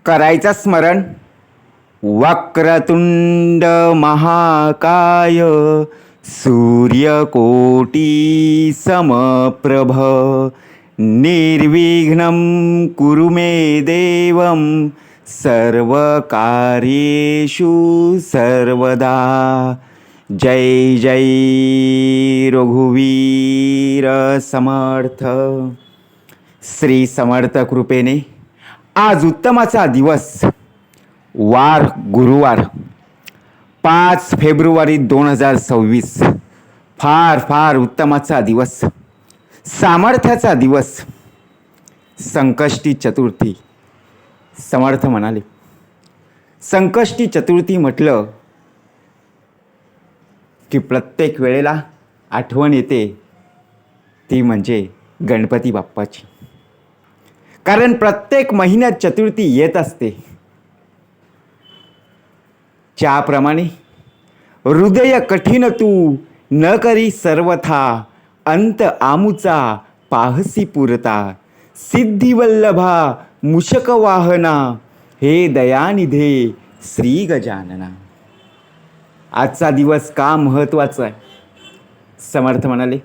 करायचं स्मरण. वक्रतुंड महाकाय सूर्यकोटी समप्रभ निर्विघ्नं कुरु मे देवं सर्वकार्येषु सर्वदा. जय जय रघुवीर समर्थ. श्री समर्थ कृपेने आज उत्तमाचा दिवस, वार गुरुवार 5 फेब्रुवारी 2026. फार फार उत्तमाचा दिवस, सामर्थ्याचा दिवस, संकष्टी चतुर्थी. समर्थ म्हणाले, संकष्टी चतुर्थी म्हटलं की प्रत्येक वेळेला आठवण येते ती म्हणजे गणपती बाप्पाची. कारण प्रत्येक महिन्यात चतुर्थी येत असते. ज्याप्रमाणे हृदय कठीण तू न करी सर्वथा अंत आमुचा पाहसी पुरता सिद्धिवल्लभा मूषक वाहना हे दयानिधे श्री गजानना. आजचा दिवस का महत्त्वाचा आहे? समर्थ म्हणाले,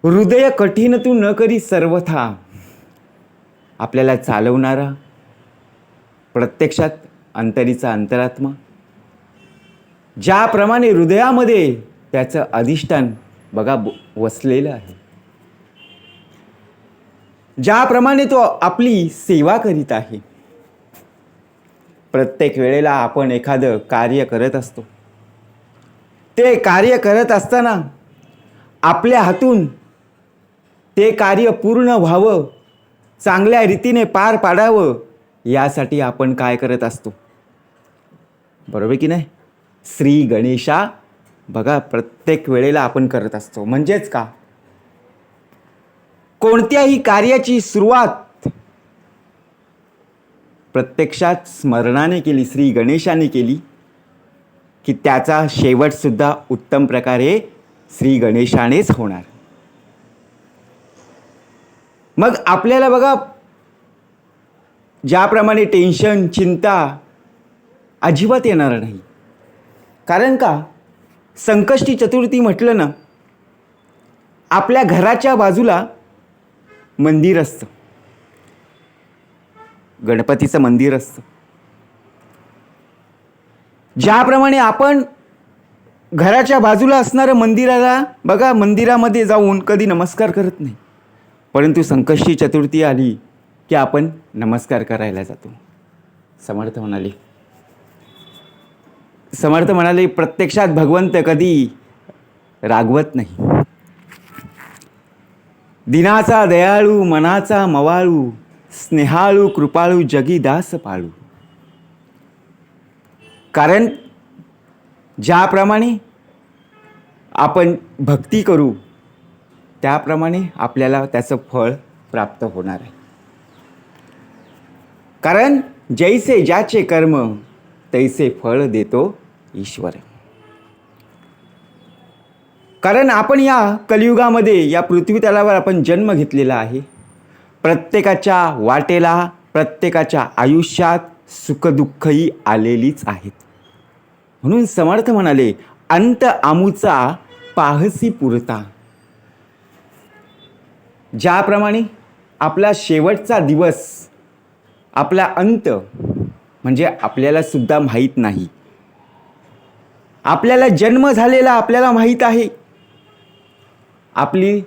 हृदय कठीण तू न करी सर्वथा. आपल्याला चालवणारा प्रत्यक्षात अंतरीचा अंतरात्मा, ज्याप्रमाणे हृदयामध्ये त्याचं अधिष्ठान बघा वसलेलं आहे, ज्याप्रमाणे तो आपली सेवा करीत आहे. प्रत्येक वेळेला आपण एखादं कार्य करत असतो. ते कार्य करत असताना आपल्या हातून ते कार्य पूर्ण व्हावं, चांगल्या रीतीने पार पाडावं, यासाठी आपण काय करत असतो? बरोबर की नाही? श्री गणेशा बघा प्रत्येक वेळेला आपण करत असतो. म्हणजेच का, कोणत्याही कार्याची सुरुवात प्रत्यक्षात स्मरणाने केली, श्री गणेशाने केली, की त्याचा शेवटसुद्धा उत्तम प्रकारे श्री गणेशानेच होणार. मग आपल्याला बघा ज्याप्रमाणे टेन्शन, चिंता अजिबात येणार नाही. कारण का, संकष्टी चतुर्थी म्हटलं ना, आपल्या घराच्या बाजूला मंदिर असतं, गणपतीचं मंदिर असतं. ज्याप्रमाणे आपण घराच्या बाजूला असणारं मंदिराला बघा, मंदिरामध्ये जाऊन कधी नमस्कार करत नाही, परंतु संकष्टी चतुर्थी आली की आपण नमस्कार करायला जातो. समर्थ म्हणाले प्रत्यक्षात भगवंत कधी रागवत नाही. दिनाचा दयाळू, मनाचा मवाळू, स्नेहाळू कृपाळू, जगी दास पाळू. कारण ज्याप्रमाणे आपण भक्ती करू त्याप्रमाणे आपल्याला त्याचं फळ प्राप्त होणार आहे. कारण जैसे ज्याचे कर्म तैसे फळ देतो ईश्वर. कारण आपण या कलियुगामध्ये या पृथ्वी तलावर आपण जन्म घेतलेला आहे. प्रत्येकाच्या वाटेला, प्रत्येकाच्या आयुष्यात सुखदुःखही आलेलीच आहेत. म्हणून समर्थ म्हणाले, अंत आमुचा पाहसी पुरता. ज्याप्रमाणे आपला शेवटचा दिवस, आपला अंत म्हणजे आपल्याला सुद्धा माहीत नाही. आपल्याला जन्म झालेला आपल्याला माहीत आहे, आपली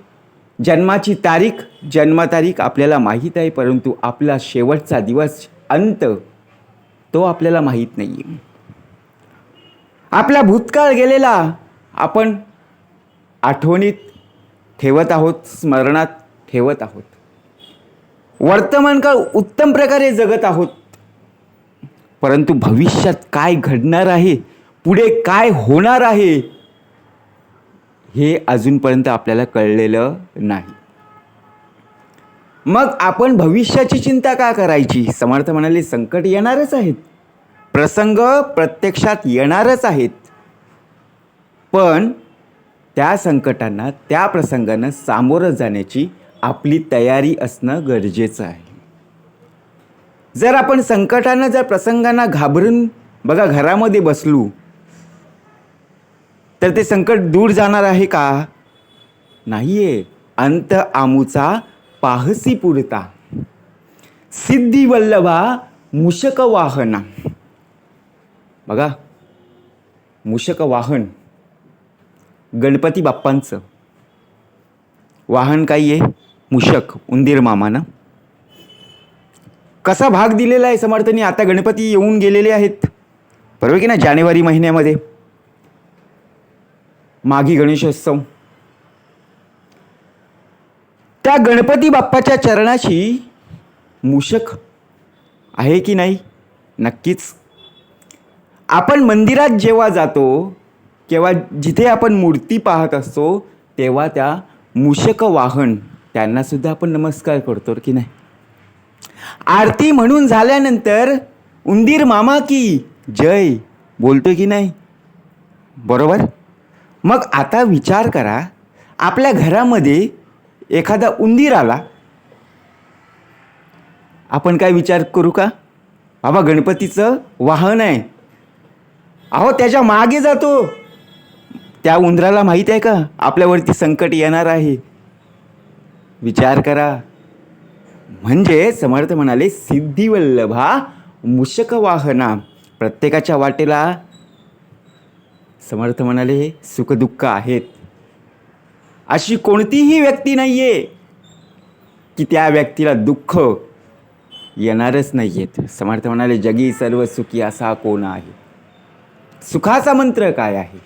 जन्माची तारीख, जन्मतारीख आपल्याला माहीत आहे, परंतु आपला शेवटचा दिवस, अंत, तो आपल्याला माहीत नाही आहे. आपला भूतकाळ गेलेला आपण आठवणीत ठेवत आहोत, स्मरणात ठेवत आहोत. वर्तमान काळ उत्तम प्रकारे जगत आहोत, परंतु भविष्यात काय घडणार आहे, पुढे काय होणार आहे, हे अजूनपर्यंत आपल्याला कळलेलं नाही. मग आपण भविष्याची चिंता का करायची? समर्थ म्हणाले, संकट येणारच आहेत, प्रसंग प्रत्यक्षात येणारच आहेत, पण त्या संकटांना, त्या प्रसंगांना सामोरं जाण्याची आपली तयारी असणं गरजेचं आहे. जर आपण संकटानं जर प्रसंगांना घाबरून बघा घरामध्ये बसलो तर ते संकट दूर जाणार आहे का? नाहीये. अंत आमुचा पाहसी पुरता, सिद्धी वल्लभा मूषक वाहना. बघा, मूषक वाहन गणपती बाप्पांचं वाहन काय आहे? मूषक, उंदीर मामा ना. कसा भाग दिलेला आहे समर्थांनी. आता गणपती येऊन गेलेले आहेत, बरोबर की ना, जानेवारी महिन्यामध्ये माघी गणेशोत्सव. त्या गणपती बाप्पाच्या चरणाशी मूषक आहे की नाही? नक्कीच. आपण मंदिरात जेव्हा जातो किंवा जिथे आपण मूर्ती पाहत असतो तेव्हा त्या मूषक वाहन त्यांना सुद्धा आपण नमस्कार करतो की नाही? आरती म्हणून झाल्यानंतर उंदीर मामा की जय बोलतो की नाही? बरोबर. मग आता विचार करा, आपल्या घरामध्ये एखादा उंदीर आला, आपण काय विचार करू का? बाबा गणपतीचं वाहन आहे, अहो त्याच्या मागे जातो. त्या उंदराला माहीत आहे का आपल्यावरती संकट येणार आहे? विचार करा. म्हणजे समर्थ म्हणाले सिद्धिवल्लभा मूषक वाहना. प्रत्येकाच्या वाटेला समर्थ म्हणाले सुखदुःख आहेत. अशी कोणतीही व्यक्ती नाहीये की त्या व्यक्तीला दुःख येणारच नाहीयेत. समर्थ म्हणाले जगी सर्व सुखी असा कोण आहे? सुखाचा मंत्र काय आहे?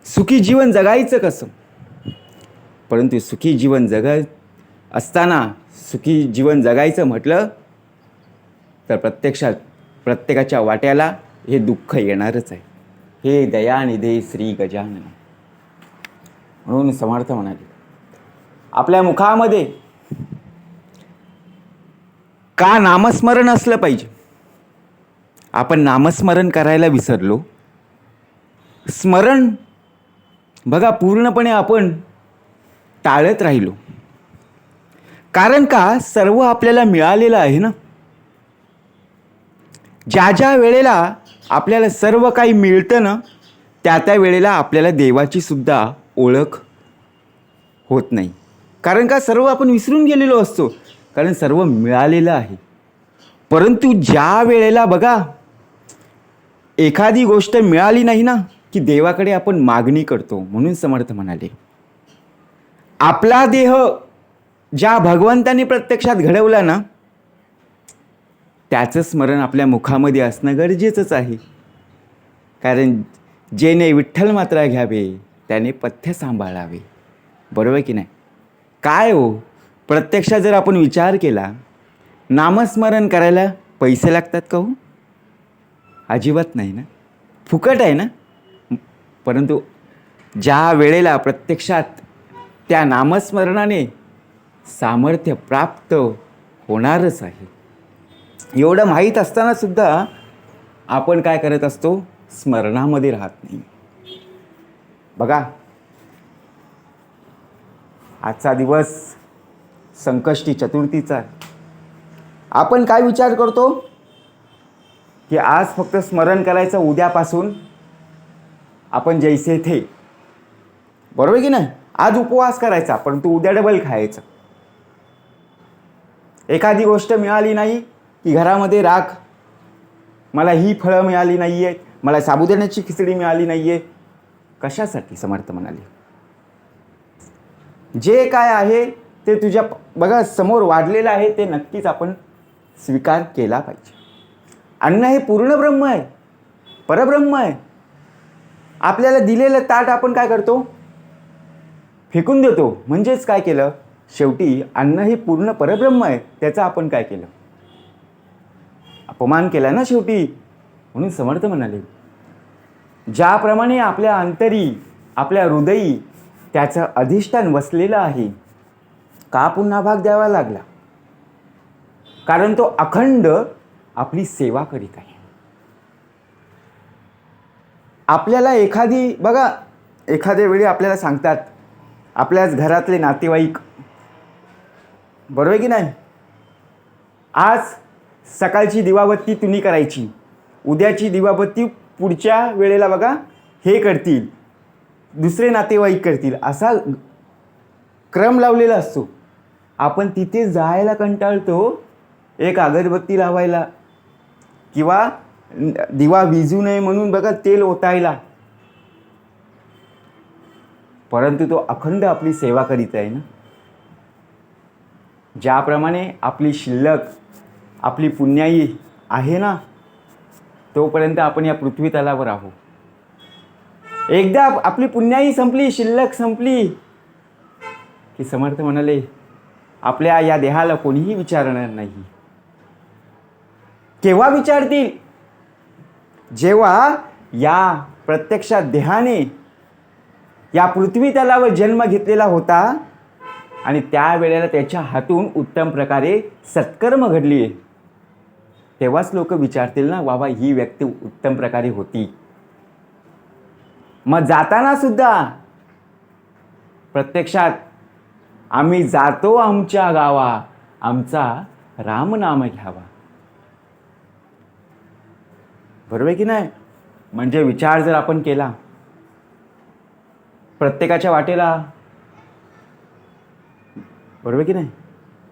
सुखी जीवन जगायचं कसं? परंतु सुखी जीवन जगत असताना सुखी जीवन जगायचं म्हटलं तर प्रत्यक्षात प्रत्येकाच्या वाट्याला हे दुःख येणारच आहे. हे दयानिधे श्री गजानन. म्हणून समर्थ म्हणाले आपल्या मुखामध्ये का नामस्मरण असलं पाहिजे. आपण नामस्मरण करायला विसरलो. स्मरण बघा पूर्णपणे आपण टाळत राहिलो. कारण का सर्व आपल्याला मिळालेलं आहे ना. ज्या ज्या वेळेला आपल्याला सर्व काही मिळतं ना त्या त्या वेळेला आपल्याला देवाची सुद्धा ओळख होत नाही. कारण का सर्व आपण विसरून गेलेलो असतो, कारण सर्व मिळालेलं आहे. परंतु ज्या वेळेला बघा एखादी गोष्ट मिळाली नाही ना की देवाकडे आपण मागणी करतो. म्हणून समर्थ म्हणाले आपला देह ज्या भगवंताने प्रत्यक्षात घडवला ना त्याचं स्मरण आपल्या मुखामध्ये असणं गरजेचंच आहे. कारण जेने विठ्ठल मात्रा घ्यावे त्याने पथ्य सांभाळावे. बरोबर की नाही? काय हो, प्रत्यक्षात जर आपण विचार केला नामस्मरण करायला पैसे लागतात का हो? अजिबात नाही ना, फुकट आहे ना. परंतु ज्या वेळेला प्रत्यक्षात त्या नामस्मरणाने सामर्थ्य प्राप्त होणारच आहे एवढं माहीत असताना सुद्धा आपण काय करत असतो? स्मरणामध्ये राहत नाही. बघा आजचा दिवस संकष्टी चतुर्थीचा. आपण काय विचार करतो की आज फक्त स्मरण करायचं, उद्यापासून आपण जैसे थे. बरोबर की नाही? आज उपवास करायचा परंतु उद्या डबल खायचं. एखादी गोष्ट मिळाली नाही की घरामध्ये राग, मला ही फळं मिळाली नाही आहेत, मला साबुदाण्याची खिचडी मिळाली नाही आहे. कशासाठी? समर्थ म्हणाले जे काय आहे ते तुझ्या बघा समोर वाढलेलं आहे ते नक्कीच आपण स्वीकार केला पाहिजे. अन्न हे पूर्ण ब्रह्म आहे, परब्रह्म आहे. आपल्याला दिलेलं ताट आपण काय करतो? फेकून देतो. म्हणजेच काय केलं? शेवटी अन्न हे पूर्ण परब्रह्म आहे त्याचा आपण काय केलं? अपमान केला ना शेवटी. म्हणून समर्थ म्हणाले ज्याप्रमाणे आपल्या अंतरी आपल्या हृदयी त्याचं अधिष्ठान वसलेलं आहे, का पुन्हा भाग द्यावा लागला? कारण तो अखंड आपली सेवा करीत आहे. आपल्याला एखादी बघा एखाद्या वेळी आपल्याला सांगतात आपल्याच घरातले नातेवाईक, बरोबर की नाही, आज सकाळची दिवाबत्ती तुम्ही करायची, उद्याची दिवाबत्ती पुढच्या वेळेला बघा हे करतील, दुसरे नातेवाईक करतील, असा क्रम लावलेला असतो. आपण तिथे जायला कंटाळतो एक अगरबत्ती लावायला किंवा दिवा विझू नये म्हणून बघा तेल ओतायला, परंतु तो अखंड आपली सेवा करीत आहे ना. ज्याप्रमाणे आपली शिल्लक आपली पुण्याई आहे ना, तोपर्यंत आपण या पृथ्वी तलावर आहोत. एकदा आपली पुण्याई संपली, शिल्लक संपली की समर्थ म्हणाले आपल्या या देहाला कोणीही विचारणार नाही. केव्हा विचारतील? जेव्हा या प्रत्यक्षात देहाने या पृथ्वी तलावर जन्म घेतलेला होता आणि त्यावेळेला त्याच्या हातून उत्तम प्रकारे सत्कर्म घडली आहे, तेव्हाच लोक विचारतील ना, बाबा ही व्यक्ती उत्तम प्रकारे होती. मग जाताना सुद्धा प्रत्यक्षात आम्ही जातो आमच्या गावा, आमचा रामनाम घ्यावा. बरोबर की नाही? म्हणजे विचार जर आपण केला, प्रत्येकाच्या वाटेला, बरोबर की नाही,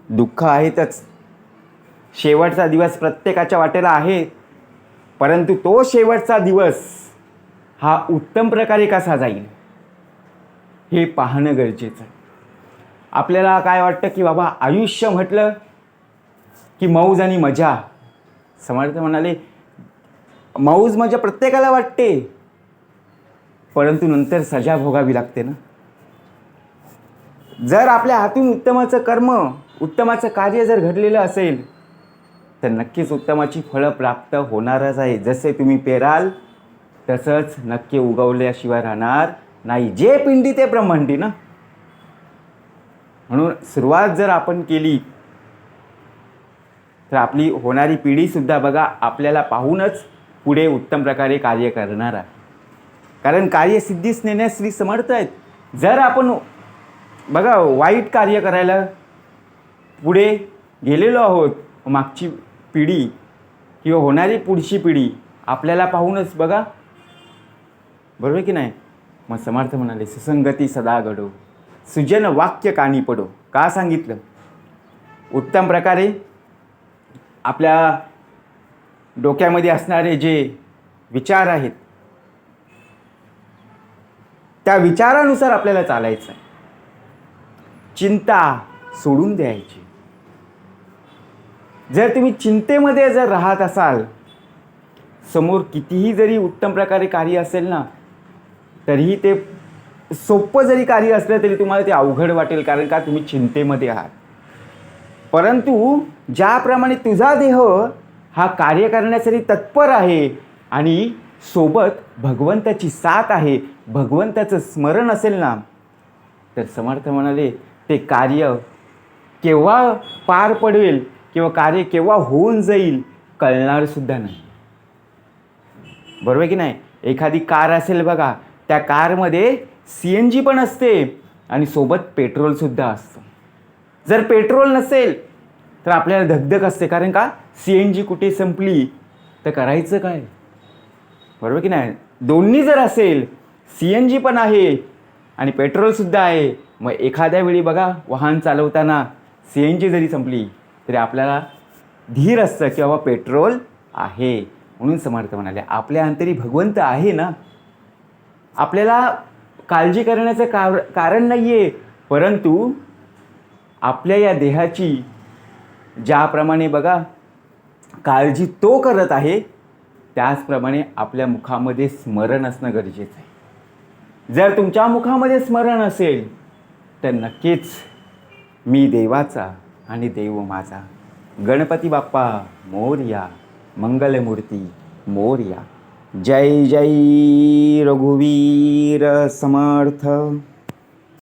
दुःख आहेतच, शेवटचा दिवस प्रत्येकाच्या वाटेला आहे, परंतु तो शेवटचा दिवस हा उत्तम प्रकारे कसा जाईल हे पाहणं गरजेचं आहे. आपल्याला काय वाटतं की बाबा आयुष्य म्हटलं की मौज आणि मजा. समर्थ म्हणाले मौज मजा प्रत्येकाला वाटते, परंतु नंतर सजा भोगावी लागते ना. जर आपल्या हातून उत्तमाचं कर्म, उत्तमाचं कार्य जर घडलेलं असेल तर नक्कीच उत्तमाची फळं प्राप्त होणारच आहे. जसे तुम्ही पेराल तसंच नक्की उगवल्याशिवाय राहणार नाही. जे पिंडी ते ब्रह्मांडी ना. म्हणून सुरुवात जर आपण केली तर आपली होणारी पिढीसुद्धा बघा आपल्याला पाहूनच पुढे उत्तम प्रकारे कार्य करणार आहे. कारण कार्यसिद्धीस नेण्यास श्री समर्थ आहेत. जर आपण बघा वाईट कार्य करायला पुढे गेलेलो आहोत, मागची पिढी किंवा होणारी पुढची पिढी आपल्याला पाहूनच बघा, बरोबर की नाही. मग समर्थ म्हणाले सुसंगती सदा घडो, सुजन वाक्य कानी पडो. का सांगितलं? उत्तम प्रकारे आपल्या डोक्यामध्ये असणारे जे विचार आहेत त्या विचारानुसार आपल्याला चालायचं आहे. चिंता सोडून द्यायची. जर तुम्ही चिंतेमध्ये जर राहत असाल, समोर कितीही जरी उत्तम प्रकारे कार्य असेल ना, तरीही ते सोपं जरी कार्य असलं तरी तुम्हाला ते अवघड वाटेल. कारण का? तुम्ही चिंतेमध्ये आहात. परंतु ज्याप्रमाणे तुझा देह हा कार्य करण्यासाठी तत्पर आहे आणि सोबत भगवंताची साथ आहे, भगवंताचं स्मरण असेल ना, तर समर्थ म्हणाले ते कार्य केव्हा पार पडेल किंवा कार्य केव्हा होऊन जाईल कळणार सुद्धा नाही. बरोबर की नाही. एखादी कार असेल बघा, त्या कारमध्ये CNG पण असते आणि सोबत पेट्रोलसुद्धा असतं. जर पेट्रोल नसेल तर आपल्याला धगधग असते. कारण का? CNG कुठे संपली तर करायचं काय? बरोबर की नाही. दोन्ही जर असेल, CNG पण आहे आणि पेट्रोलसुद्धा आहे, मग एखाद्या वेळी बघा वाहन चालवताना CNG जरी संपली तरी आपल्याला धीर असतं की बाबा पेट्रोल आहे. म्हणून समर्थ म्हणाले आपल्या अंतरी भगवंत आहे ना. आपल्याला काळजी करण्याचं कारण नाही आहे, परंतु आपल्या या देहाची ज्याप्रमाणे बघा काळजी तो करत आहे, त्याचप्रमाणे आपल्या मुखामध्ये स्मरण असणं गरजेचं आहे. जर तुमच्या मुखामध्ये स्मरण असेल तर नक्कीच मी देवाचा आणि देव माझा. गणपती बाप्पा मोरया, मंगलमूर्ती मोरया. जय जय रघुवीर समर्थ.